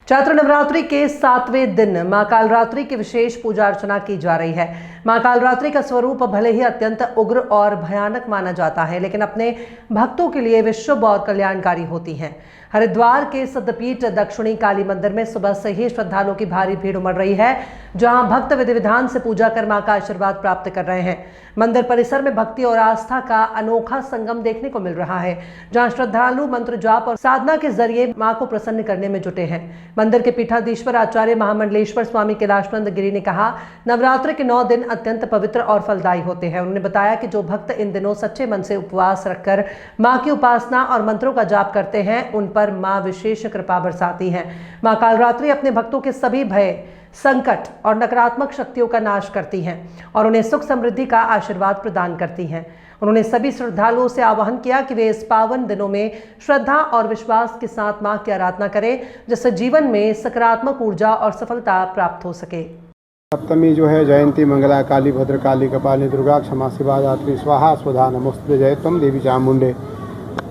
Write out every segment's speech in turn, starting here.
चैत्र नवरात्रि के 7वें दिन मां कालरात्रि की विशेष पूजा अर्चना की जा रही है। मां कालरात्रि का स्वरूप भले ही अत्यंत उग्र और भयानक माना जाता है, लेकिन अपने भक्तों के लिए वे शुभ और कल्याणकारी होती हैं। हरिद्वार के सिद्धपीठ दक्षिणी काली मंदिर में सुबह से ही श्रद्धालुओं की भारी भीड़ उमड़ रही है, जहां भक्त विधि विधान से पूजा कर मां का आशीर्वाद प्राप्त कर रहे हैं। मंदिर परिसर में भक्ति और आस्था का अनोखा संगम देखने को मिल रहा है, जहां श्रद्धालु मंत्र जाप और साधना के जरिए मां को प्रसन्न करने में जुटे हैं। मंदिर के पीठाधीश्वर आचार्य महामंडलेश्वर स्वामी कैलाशनंद गिरी ने कहा, नवरात्र के 9 दिन अत्यंत पवित्र और फलदायी होते हैं। उन्होंने बताया कि जो भक्त इन दिनों सच्चे मन से उपवास रखकर मां की उपासना और मंत्रों का जाप करते हैं, उन पर मां विशेष कृपा बरसाती हैं। मां कालरात्रि अपने भक्तों के सभी भय, संकट और नकारात्मक शक्तियों का नाश करती हैं और उन्हें सुख समृद्धि का आशीर्वाद प्रदान करती हैं। उन्होंने सभी श्रद्धालुओं से आह्वान किया कि वे इस पावन दिनों में श्रद्धा और विश्वास के साथ मां की आराधना करें, जिससे जीवन में सकारात्मक ऊर्जा और सफलता प्राप्त हो सके। सप्तमी जो है जयंती मंगला काली भद्र काली कपाली दुर्गा क्षमा शिवा दात्री स्वाहा स्वधा नमोस्तुते जय त्वं देवी चामुंडे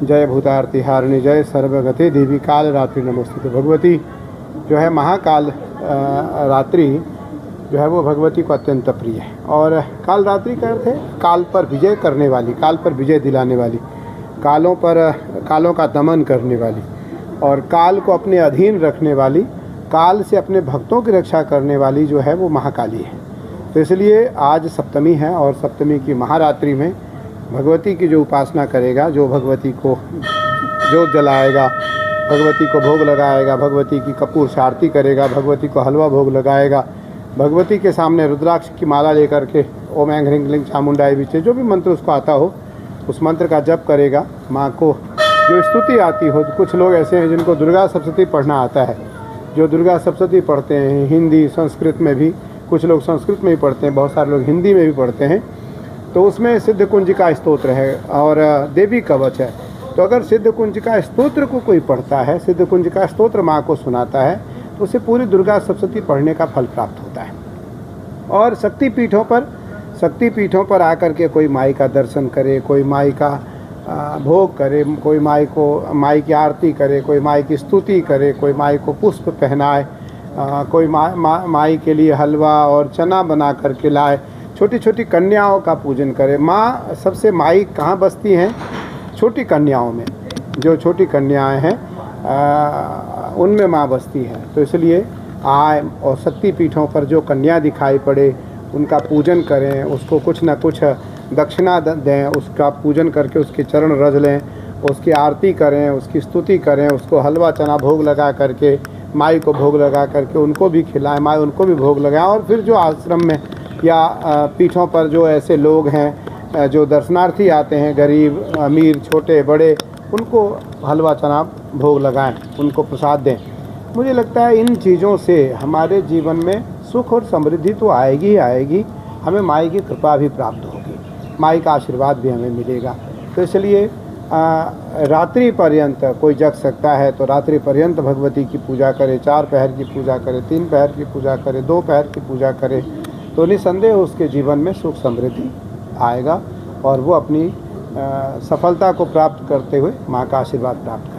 जय भूतारती हारिणी जय सर्वगते देवी काल रात्रि नमोस्तुते। भगवती जो है महाकाल रात्रि जो है वो भगवती को अत्यंत प्रिय है और काल रात्रि का अर्थ है काल पर विजय करने वाली, काल पर विजय दिलाने वाली, कालों का दमन करने वाली और काल को अपने अधीन रखने वाली, काल से अपने भक्तों की रक्षा करने वाली जो है वो महाकाली है। तो इसलिए आज सप्तमी है और सप्तमी की महारात्रि में भगवती की जो उपासना करेगा, जो भगवती को जोत जलाएगा, भगवती को भोग लगाएगा, भगवती की कपूर से आरती करेगा, भगवती को हलवा भोग लगाएगा, भगवती के सामने रुद्राक्ष की माला लेकर के ओम ऐं ह्रीं क्लीं चामुंडाय विचे जो भी मंत्र उसको आता हो उस मंत्र का जप करेगा। माँ को जो स्तुति आती हो, कुछ लोग ऐसे हैं जिनको दुर्गा सप्तशती पढ़ना आता है, जो दुर्गा सप्तशती पढ़ते हैं हिंदी संस्कृत में भी, कुछ लोग संस्कृत में भी पढ़ते हैं, बहुत सारे लोग हिंदी में भी पढ़ते हैं। तो उसमें सिद्ध कुंजिका स्तोत्र है और देवी कवच है। तो अगर सिद्ध कुंजिका स्तोत्र को कोई पढ़ता है, सिद्ध कुंजिका स्तोत्र माँ को सुनाता है, तो उसे पूरी दुर्गा सप्तशती पढ़ने का फल प्राप्त होता है। और शक्तिपीठों पर आकर के कोई माई का दर्शन करे, कोई माई का भोग करे, कोई माई की आरती करे, कोई माई की स्तुति करे, कोई माई को पुष्प पहनाए, कोई माई के लिए हलवा और चना बना करके लाए, छोटी छोटी कन्याओं का पूजन करे। माँ सबसे माई कहाँ बसती हैं? छोटी कन्याओं में। जो छोटी कन्याएं हैं उनमें माँ बसती है। तो इसलिए आए और शक्तिपीठों पर जो कन्या दिखाई पड़े उनका पूजन करें, उसको कुछ न कुछ दक्षिणा दें, उसका पूजन करके उसके चरण रज लें, उसकी आरती करें, उसकी स्तुति करें, उसको हलवा चना भोग लगा करके माई को भोग लगा करके उनको भी खिलाएं, माई उनको भी भोग लगाएं। और फिर जो आश्रम में या पीठों पर जो ऐसे लोग हैं जो दर्शनार्थी आते हैं, गरीब अमीर छोटे बड़े, उनको हलवा चना भोग लगाएं, उनको प्रसाद दें। मुझे लगता है इन चीज़ों से हमारे जीवन में सुख और समृद्धि तो आएगी ही आएगी, हमें माई की कृपा भी प्राप्त होगी, माई का आशीर्वाद भी हमें मिलेगा। तो इसलिए रात्रि पर्यंत कोई जग सकता है तो रात्रि पर्यंत भगवती की पूजा करे, 4 पहर की पूजा करे, 3 पहर की पूजा करे, 2 पहर की पूजा करे, तो निसंदेह उसके जीवन में सुख समृद्धि आएगा और वो अपनी सफलता को प्राप्त करते हुए माँ का आशीर्वाद प्राप्त करेगा।